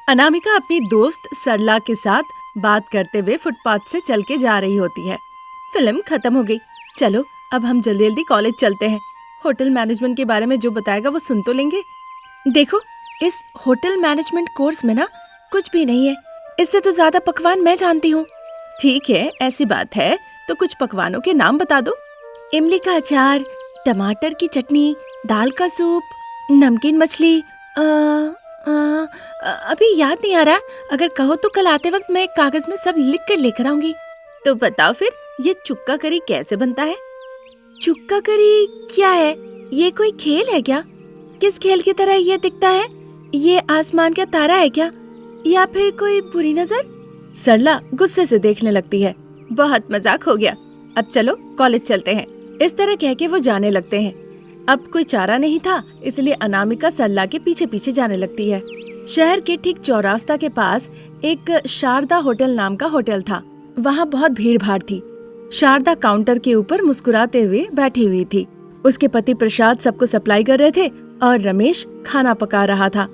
अनामिका अपनी दोस्त सरला के साथ बात करते हुए फुटपाथ से चल के जा रही होती है। फिल्म खत्म हो गई। चलो अब हम जल्दी जल्दी कॉलेज चलते हैं। होटल मैनेजमेंट के बारे में जो बताएगा वो सुन तो लेंगे। देखो, इस होटल मैनेजमेंट कोर्स में ना कुछ भी नहीं है। इससे तो ज्यादा पकवान मैं जानती हूँ। ठीक है, ऐसी बात है तो कुछ पकवानों के नाम बता दो। इमली का अचार, टमाटर की चटनी, दाल का सूप, नमकीन मछली। अभी याद नहीं आ रहा। अगर कहो तो कल आते वक्त मैं एक कागज में सब लिख कर लेकर आऊंगी। तो बताओ फिर, ये चुक्का करी कैसे बनता है? चुक्का करी क्या है? ये कोई खेल है क्या? किस खेल की तरह ये दिखता है? ये आसमान का तारा है क्या, या फिर कोई बुरी नजर? सरला गुस्से से देखने लगती है। बहुत मजाक हो गया, अब चलो कॉलेज चलते हैं। इस तरह कह के वो जाने लगते हैं। अब कोई चारा नहीं था, इसलिए अनामिका सरला के पीछे पीछे जाने लगती है। शहर के ठीक चौरास्ता के पास एक शारदा होटल नाम का होटल था। वहाँ बहुत भीड़ भाड़ थी। शारदा काउंटर के ऊपर मुस्कुराते हुए बैठी हुई थी। उसके पति प्रसाद सबको सप्लाई कर रहे थे और रमेश खाना पका रहा था।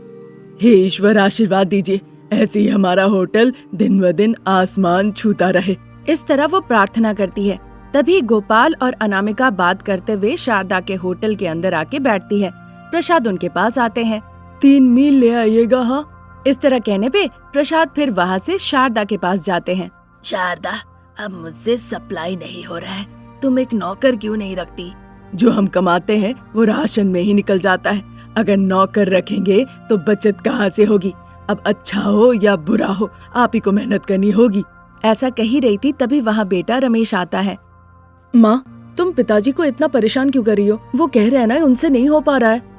हे ईश्वर, आशीर्वाद दीजिए, ऐसे ही हमारा होटल दिन ब दिन आसमान छूता रहे। इस तरह वो प्रार्थना करती है। तभी गोपाल और अनामिका बात करते हुए शारदा के होटल के अंदर आके बैठती है। प्रसाद उनके पास आते हैं। 3 मील ले आइएगा। हाँ, इस तरह कहने पे प्रसाद फिर वहाँ से शारदा के पास जाते हैं। शारदा, अब मुझसे सप्लाई नहीं हो रहा है, तुम एक नौकर क्यों नहीं रखती? जो हम कमाते हैं वो राशन में ही निकल जाता है। अगर नौकर रखेंगे तो बचत कहाँ से होगी? अब अच्छा हो या बुरा हो, आप ही को मेहनत करनी होगी। ऐसा कही रही थी, तभी वहाँ बेटा रमेश आता है। माँ, तुम पिताजी को इतना परेशान क्यों कर रही हो? वो कह रहे हैं ना उनसे नहीं हो पा रहा है।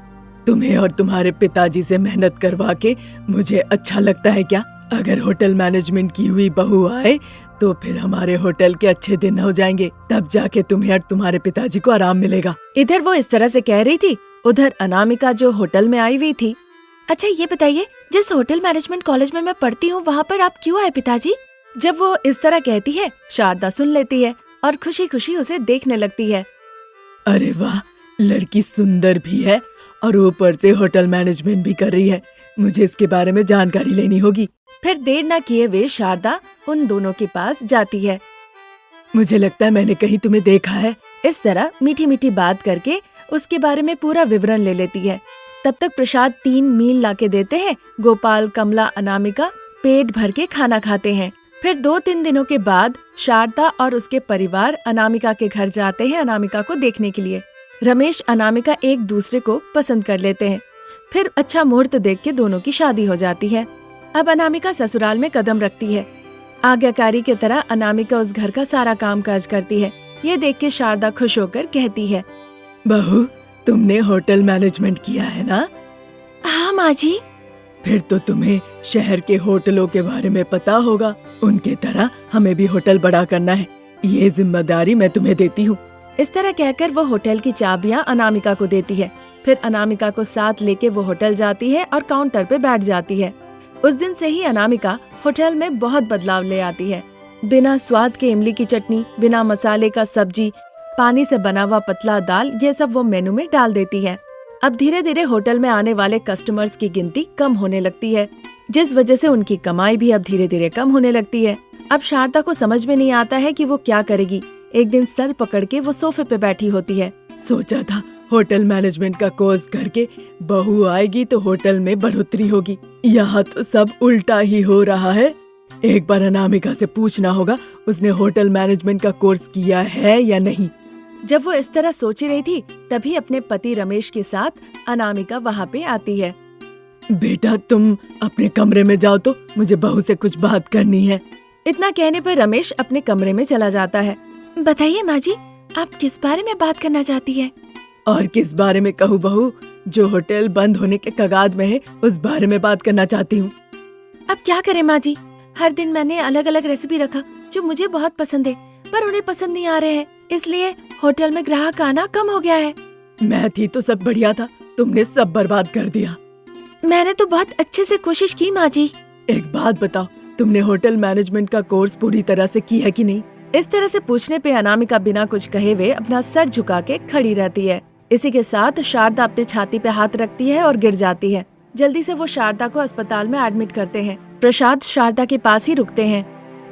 तुम्हें और तुम्हारे पिताजी से मेहनत करवा के मुझे अच्छा लगता है क्या? अगर होटल मैनेजमेंट की हुई बहू आए तो फिर हमारे होटल के अच्छे दिन हो जाएंगे, तब जाके तुम्हें और तुम्हारे पिताजी को आराम मिलेगा। इधर वो इस तरह से कह रही थी, उधर अनामिका जो होटल में आई हुई थी। अच्छा ये बताइए, जिस होटल मैनेजमेंट कॉलेज में मैं पढ़ती हूँ वहाँ पर आप क्यों आए पिताजी? जब वो इस तरह कहती है, शारदा सुन लेती है और खुशी खुशी उसे देखने लगती है। अरे वाह, लड़की सुंदर भी है और ऊपर से होटल मैनेजमेंट भी कर रही है। मुझे इसके बारे में जानकारी लेनी होगी। फिर देर न किए वे शारदा उन दोनों के पास जाती है। मुझे लगता है मैंने कहीं तुम्हें देखा है। इस तरह मीठी मीठी बात करके उसके बारे में पूरा विवरण ले लेती है। तब तक प्रसाद 3 मील लाके देते हैं। गोपाल, कमला, अनामिका पेट भर के खाना खाते हैं। फिर 2-3 दिनों के बाद शारदा और उसके परिवार अनामिका के घर जाते हैं अनामिका को देखने के लिए। रमेश, अनामिका एक दूसरे को पसंद कर लेते हैं। फिर अच्छा मुहूर्त देख के दोनों की शादी हो जाती है। अब अनामिका ससुराल में कदम रखती है। आज्ञाकारी की तरह अनामिका उस घर का सारा काम काज करती है। ये देख के शारदा खुश होकर कहती है, बहू, तुमने होटल मैनेजमेंट किया है ना? हाँ माँ जी। फिर तो तुम्हें शहर के होटलों के बारे में पता होगा। उनके तरह हमें भी होटल बड़ा करना है। ये जिम्मेदारी मैं तुम्हें देती हूँ। इस तरह कहकर वो होटल की चाबियाँ अनामिका को देती है। फिर अनामिका को साथ लेके वो होटल जाती है और काउंटर पे बैठ जाती है। उस दिन से ही अनामिका होटल में बहुत बदलाव ले आती है। बिना स्वाद के इमली की चटनी, बिना मसाले का सब्जी, पानी से बना हुआ पतला दाल, ये सब वो मेनू में डाल देती है। अब धीरे धीरे होटल में आने वाले कस्टमर्स की गिनती कम होने लगती है, जिस वजह से उनकी कमाई भी अब धीरे धीरे कम होने लगती है। अब शारदा को समझ में नहीं आता है कि वो क्या करेगी। एक दिन सर पकड़ के वो सोफे पे बैठी होती है। सोचा था होटल मैनेजमेंट का कोर्स करके बहू आएगी तो होटल में बढ़ोतरी होगी। यहाँ तो सब उल्टा ही हो रहा है। एक बार अनामिका से पूछना होगा उसने होटल मैनेजमेंट का कोर्स किया है या नहीं। जब वो इस तरह सोच रही थी, तभी अपने पति रमेश के साथ अनामिका वहाँ पे आती है। बेटा, तुम अपने कमरे में जाओ, तो मुझे बहू से कुछ बात करनी है। इतना कहने पर रमेश अपने कमरे में चला जाता है। बताइए माँ जी, आप किस बारे में बात करना चाहती है? और किस बारे में कहूँ बहू, जो होटल बंद होने के कगार में है उस बारे में बात करना चाहती हूँ। अब क्या करें माँ जी, हर दिन मैंने अलग अलग रेसिपी रखा जो मुझे बहुत पसंद है, पर उन्हें पसंद नहीं आ रहे हैं, इसलिए होटल में ग्राहक आना कम हो गया है। मैं थी तो सब बढ़िया था, तुमने सब बर्बाद कर दिया। मैंने तो बहुत अच्छे से कोशिश की माँ जी। एक बात बताओ, तुमने होटल मैनेजमेंट का कोर्स पूरी तरह से की है कि नहीं? इस तरह से पूछने पे अनामिका बिना कुछ कहे हुए अपना सर झुका के खड़ी रहती है। इसी के साथ शारदा अपने छाती पे हाथ रखती है और गिर जाती है। जल्दी से वो शारदा को अस्पताल में एडमिट करते हैं। प्रसाद शारदा के पास ही रुकते हैं।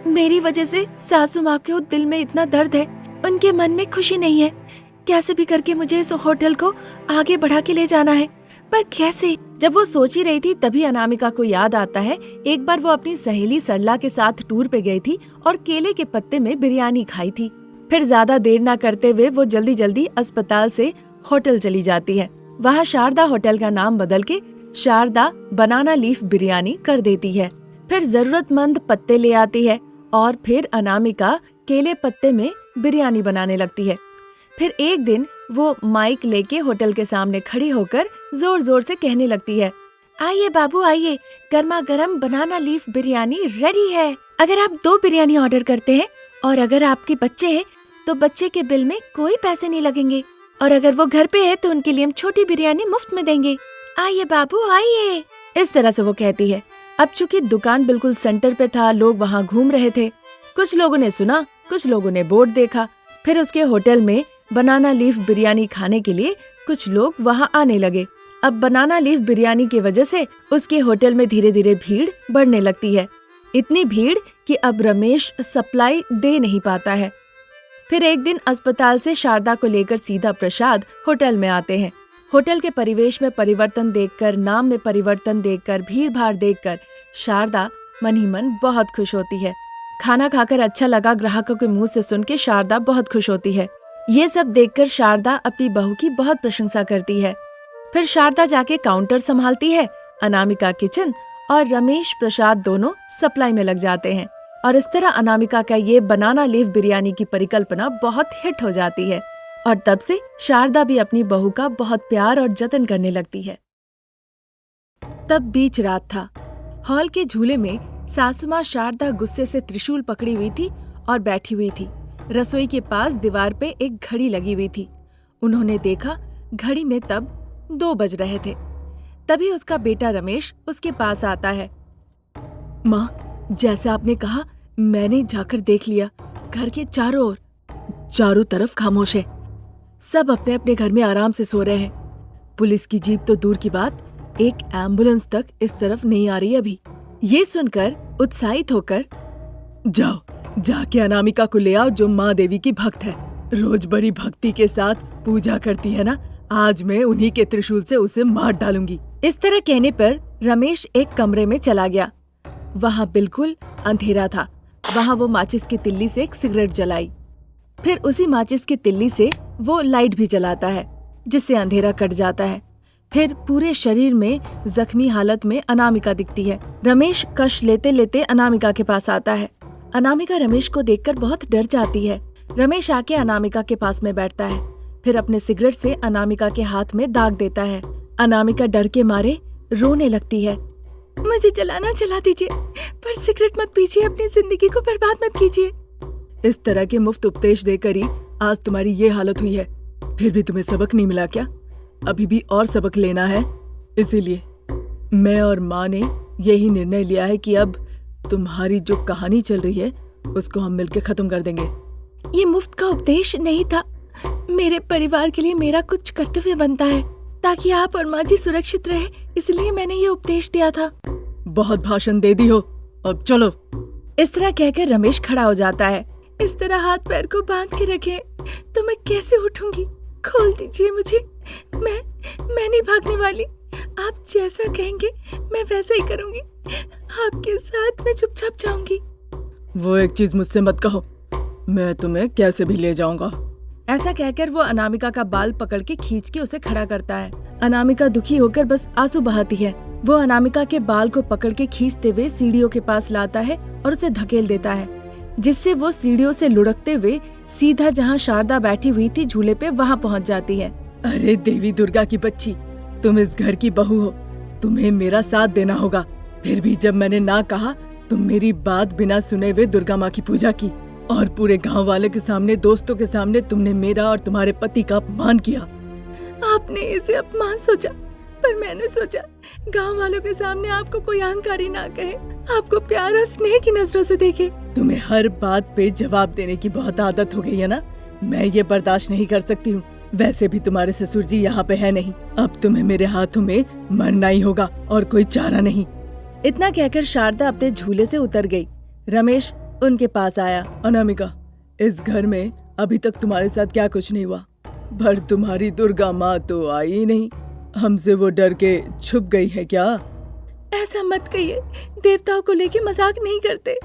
मेरी वजह से सासू माँ के दिल में इतना दर्द है, उनके मन में खुशी नहीं है। कैसे भी करके मुझे इस होटल को आगे बढ़ा के ले जाना है, पर कैसे? जब वो सोच ही रही थी तभी अनामिका को याद आता है एक बार वो अपनी सहेली सरला के साथ टूर पे गई थी और केले के पत्ते में बिरयानी खाई थी। फिर ज्यादा देर ना करते हुए वो जल्दी जल्दी अस्पताल से होटल चली जाती है। वहाँ शारदा होटल का नाम बदल के शारदा बनाना लीफ बिरयानी कर देती है। फिर जरूरतमंद पत्ते ले आती है और फिर अनामिका केले पत्ते में बिरयानी बनाने लगती है। फिर एक दिन वो माइक लेके होटल के सामने खड़ी होकर जोर जोर से कहने लगती है, आइए बाबू आइए, गर्मा गर्म बनाना लीफ बिरयानी रेडी है। अगर आप 2 बिरयानी ऑर्डर करते हैं और अगर आपके बच्चे हैं तो बच्चे के बिल में कोई पैसे नहीं लगेंगे, और अगर वो घर पे है तो उनके लिए हम छोटी बिरयानी मुफ्त में देंगे। आइए बाबू आइए। इस तरह से वो कहती है। अब चूंकि दुकान बिल्कुल सेंटर पे था, लोग वहाँ घूम रहे थे। कुछ लोगों ने सुना, कुछ लोगों ने बोर्ड देखा। फिर उसके होटल में बनाना लीफ बिरयानी खाने के लिए कुछ लोग वहाँ आने लगे। अब बनाना लीफ बिरयानी की वजह से उसके होटल में धीरे धीरे भीड़ बढ़ने लगती है। इतनी भीड़ कि अब रमेश सप्लाई दे नहीं पाता है। फिर एक दिन अस्पताल से शारदा को लेकर सीधा प्रसाद होटल में आते हैं। होटल के परिवेश में परिवर्तन देखकर, नाम में परिवर्तन देखकर, भीड़ भाड़ देखकर शारदा मन ही मन बहुत खुश होती है। खाना खाकर अच्छा लगा ग्राहकों के मुंह से सुन के शारदा बहुत खुश होती है। ये सब देखकर शारदा अपनी बहू की बहुत प्रशंसा करती है। फिर शारदा जाके काउंटर संभालती है। अनामिका किचन और रमेश प्रसाद दोनों सप्लाई में लग जाते हैं और इस तरह अनामिका का ये बनाना लीफ बिरयानी की परिकल्पना बहुत हिट हो जाती है और तब से शारदा भी अपनी बहू का बहुत प्यार और जतन करने लगती है। तब बीच रात था। हॉल के झूले में सासू माँ शारदा गुस्से से त्रिशूल पकड़ी हुई थी और बैठी हुई थी। रसोई के पास दीवार पे एक घड़ी लगी हुई थी। उन्होंने देखा घड़ी में तब 2 बज रहे थे। तभी उसका बेटा रमेश उसके पास आता है। माँ, जैसे आपने कहा मैंने जाकर देख लिया, घर के चारों तरफ खामोश है। सब अपने अपने घर में आराम से सो रहे हैं। पुलिस की जीप तो दूर की बात, एक एम्बुलेंस तक इस तरफ नहीं आ रही अभी। ये सुनकर उत्साहित होकर, जाओ जाके अनामिका को ले आओ जो माँ देवी की भक्त है, रोज बड़ी भक्ति के साथ पूजा करती है ना। आज मैं उन्हीं के त्रिशूल से उसे मार डालूंगी। इस तरह कहने पर रमेश एक कमरे में चला गया। वहाँ बिल्कुल अंधेरा था। वहाँ वो माचिस की तिल्ली से एक सिगरेट जलाई। फिर उसी माचिस की तिल्ली से वो लाइट भी जलाता है जिससे अंधेरा कट जाता है। फिर पूरे शरीर में जख्मी हालत में अनामिका दिखती है। रमेश कश लेते लेते अनामिका के पास आता है। अनामिका रमेश को देखकर बहुत डर जाती है। रमेश आके अनामिका के पास में बैठता है। फिर अपने सिगरेट से अनामिका के हाथ में दाग देता है। अनामिका डर के मारे रोने लगती है। मुझे जलाना जला दीजिए, पर सिगरेट मत पीजिए, अपनी जिंदगी को बर्बाद मत कीजिए। इस तरह के मुफ्त उपदेश देकर ही आज तुम्हारी ये हालत हुई है। फिर भी तुम्हें सबक नहीं मिला क्या? अभी भी और सबक लेना है। इसीलिए मैं और माँ ने यही निर्णय लिया है कि अब तुम्हारी जो कहानी चल रही है उसको हम मिलकर खत्म कर देंगे। ये मुफ्त का उपदेश नहीं था। मेरे परिवार के लिए मेरा कुछ कर्तव्य बनता है ताकि आप और माँ जी सुरक्षित रहे, इसलिए मैंने ये उपदेश दिया था। बहुत भाषण दे दी हो, अब चलो। इस तरह कहकर रमेश खड़ा हो जाता है। इस तरह हाथ पैर को बांध के रखे तो मैं कैसे उठूंगी? खोल दीजिए मुझे। मैं नहीं भागने वाली। आप जैसा कहेंगे मैं वैसा ही करूंगी। आपके साथ मैं चुपचाप जाऊंगी। वो एक चीज मुझसे मत कहो, मैं तुम्हें कैसे भी ले जाऊंगा। ऐसा कहकर वो अनामिका का बाल पकड़ के खींच के उसे खड़ा करता है। अनामिका दुखी होकर बस आंसू बहाती है। वो अनामिका के बाल को पकड़ के खींचते हुए सीढ़ियों के पास लाता है और उसे धकेल देता है, जिससे वो सीढ़ियों से लुढ़कते हुए सीधा जहाँ शारदा बैठी हुई थी झूले पे वहाँ पहुँच जाती है। अरे देवी दुर्गा की बच्ची, तुम इस घर की बहू हो, तुम्हें मेरा साथ देना होगा। फिर भी जब मैंने ना कहा तुम मेरी बात बिना सुने हुए दुर्गा माँ की पूजा की और पूरे गांव वाले के सामने, दोस्तों के सामने तुमने मेरा और तुम्हारे पति का अपमान किया। आपने इसे अपमान सोचा, पर मैंने सोचा गांव वालों के सामने आपको कोई अहंकारी ना कहे, आपको प्यार और स्नेह की नजरों से देखे। तुम्हें हर बात पे जवाब देने की बहुत आदत हो गई है ना। मैं ये बर्दाश्त नहीं कर सकती हूँ। वैसे भी तुम्हारे ससुर जी यहाँ पे है नहीं, अब तुम्हें मेरे हाथों में मरना ही होगा और कोई चारा नहीं। इतना कहकर शारदा अपने झूले से उतर गई। रमेश उनके पास आया। अनामिका, इस घर में अभी तक तुम्हारे साथ क्या कुछ नहीं हुआ, पर तुम्हारी दुर्गा माँ तो आई ही नहीं। हमसे वो डर के छुप गई है क्या? ऐसा मत कहिए, देवताओं को लेके मजाक नहीं करते।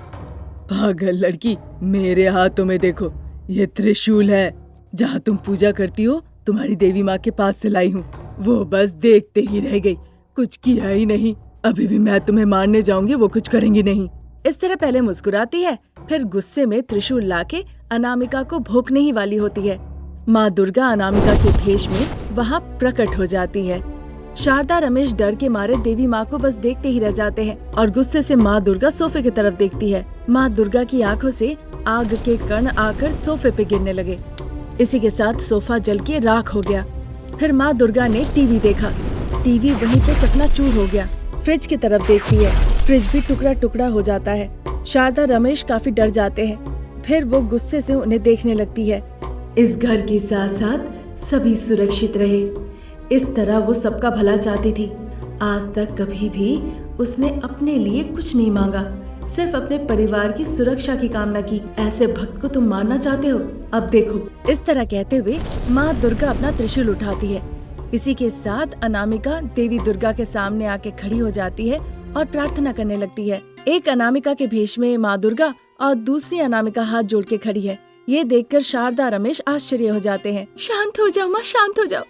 पागल लड़की, मेरे हाथों में देखो, ये त्रिशूल है। जहाँ तुम पूजा करती हो तुम्हारी देवी माँ के पास से लाई हूँ। वो बस देखते ही रह गई, कुछ किया ही नहीं। अभी भी मैं तुम्हें मारने जाऊंगी, वो कुछ करेंगी नहीं। इस तरह पहले मुस्कुराती है, फिर गुस्से में त्रिशूल लाके अनामिका को भोंकने ही वाली होती है। माँ दुर्गा अनामिका के भेष में वहाँ प्रकट हो जाती है। शारदा रमेश डर के मारे देवी माँ को बस देखते ही रह जाते हैं और गुस्से से माँ दुर्गा सोफे की तरफ देखती है। माँ दुर्गा की आंखों से आग के कण आकर सोफे पे गिरने लगे। इसी के साथ सोफा जल के राख हो गया। फिर माँ दुर्गा ने टीवी देखा, टीवी वहीं पे चकनाचूर हो गया। फ्रिज की तरफ देखती है, फ्रिज भी टुकड़ा टुकड़ा हो जाता है। शारदा रमेश काफी डर जाते हैं। फिर वो गुस्से से उन्हें देखने लगती है। इस घर के साथ साथ सभी सुरक्षित रहे, इस तरह वो सबका भला चाहती थी। आज तक कभी भी उसने अपने लिए कुछ नहीं मांगा, सिर्फ अपने परिवार की सुरक्षा की कामना की। ऐसे भक्त को तुम मारना चाहते हो? अब देखो। इस तरह कहते हुए माँ दुर्गा अपना त्रिशूल उठाती है। इसी के साथ अनामिका देवी दुर्गा के सामने आके खड़ी हो जाती है और प्रार्थना करने लगती है। एक अनामिका के भेष में माँ दुर्गा और दूसरी अनामिका हाथ जोड़ के खड़ी है। ये देखकर शारदा रमेश आश्चर्य हो जाते हैं। शांत हो जाओ माँ, शांत हो जाओ।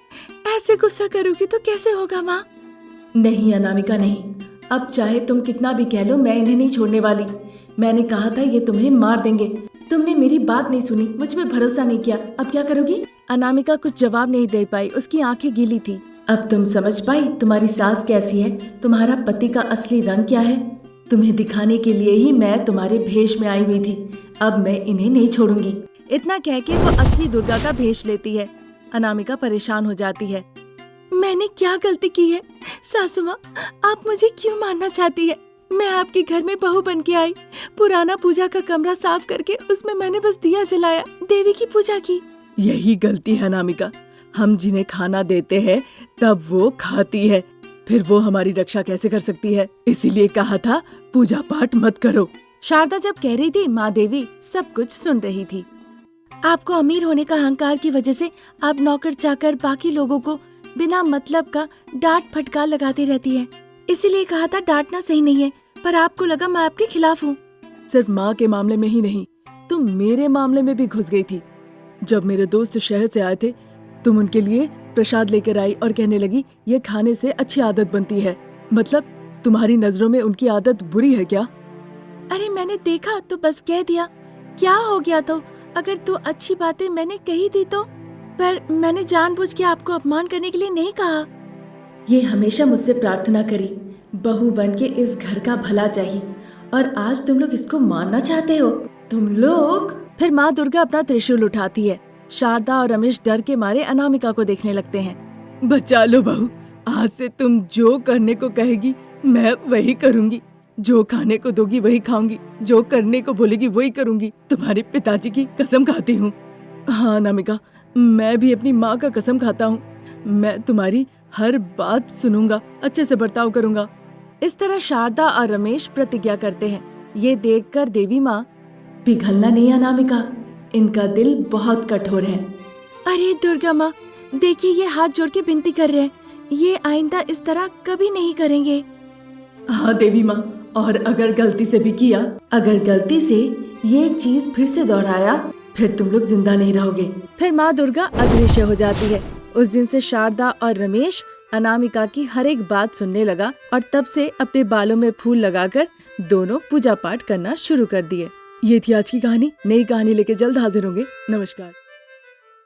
ऐसे गुस्सा करोगी तो कैसे होगा माँ? नहीं अनामिका नहीं, अब चाहे तुम कितना भी कह लो, मैं इन्हें नहीं छोड़ने वाली। मैंने कहा था ये तुम्हें मार देंगे, तुमने मेरी बात नहीं सुनी, मुझ पे भरोसा नहीं किया। अब क्या करोगी? अनामिका कुछ जवाब नहीं दे पाई, उसकी आंखें गीली थी। अब तुम समझ पाई तुम्हारी सास कैसी है, तुम्हारा पति का असली रंग क्या है। तुम्हें दिखाने के लिए ही मैं तुम्हारे भेष में आई हुई थी। अब मैं इन्हें नहीं छोड़ूंगी। इतना कह के वो असली दुर्गा का भेष लेती है। अनामिका परेशान हो जाती है। मैंने क्या गलती की है सासू माँ, आप मुझे क्यों मारना चाहती है? मैं आपके घर में बहू बन के आई, पुराना पूजा का कमरा साफ करके उसमें मैंने बस दिया जलाया, देवी की पूजा की। यही गलती है अनामिका, हम जिन्हें खाना देते हैं तब वो खाती है, फिर वो हमारी रक्षा कैसे कर सकती है? इसीलिए कहा था पूजा पाठ मत करो। शारदा जब कह रही थी, माँ देवी सब कुछ सुन रही थी। आपको अमीर होने का अहंकार की वजह से आप नौकर चाकर बाकी लोगों को बिना मतलब का डांट फटकार लगाती रहती है, इसीलिए कहा था डांटना सही नहीं है, पर आपको लगा मैं आपके खिलाफ हूँ। सिर्फ माँ के मामले में ही नहीं, तुम मेरे मामले में भी घुस गई थी। जब मेरे दोस्त शहर से आए थे, तुम उनके लिए प्रसाद लेकर आई और कहने लगी ये खाने से अच्छी आदत बनती है। मतलब तुम्हारी नजरों में उनकी आदत बुरी है क्या? अरे मैंने देखा तो बस कह दिया, क्या हो गया? तो अगर तो अच्छी बातें मैंने कही थी तो, पर मैंने जानबूझ के आपको अपमान करने के लिए नहीं कहा। ये हमेशा मुझसे प्रार्थना करी, बहू बन के इस घर का भला चाहिए, और आज तुम लोग इसको मारना चाहते हो। तुम लोग। फिर माँ दुर्गा अपना त्रिशूल उठाती है। शारदा और रमेश डर के मारे अनामिका को देखने लगते हैं। बचा लो बहू, आज से तुम जो करने को कहेगी मैं वही करूंगी, जो खाने को दोगी वही खाऊंगी, जो करने को बोलेगी वही करूंगी। तुम्हारे पिताजी की कसम खाती हूँ। हाँ अनामिका, मैं भी अपनी माँ का कसम खाता हूँ, मैं तुम्हारी हर बात सुनूंगा, अच्छे से बर्ताव करूंगा। इस तरह शारदा और रमेश प्रतिज्ञा करते हैं। ये देखकर देवी माँ, पिघलना नहीं अनामिका, इनका दिल बहुत कठोर है। अरे दुर्गा माँ, देखिए ये हाथ जोड़ के विनती कर रहे हैं, ये आइंदा इस तरह कभी नहीं करेंगे। हाँ देवी माँ, और अगर गलती से भी किया, अगर गलती से ये चीज फिर से दोहराया, फिर तुम लोग जिंदा नहीं रहोगे। फिर माँ दुर्गा अदृश्य हो जाती है। उस दिन से शारदा और रमेश अनामिका की हर एक बात सुनने लगा और तब से अपने बालों में फूल लगाकर दोनों पूजा पाठ करना शुरू कर दिए। ये थी आज की कहानी। नई कहानी लेके जल्द हाजिर होंगे। नमस्कार।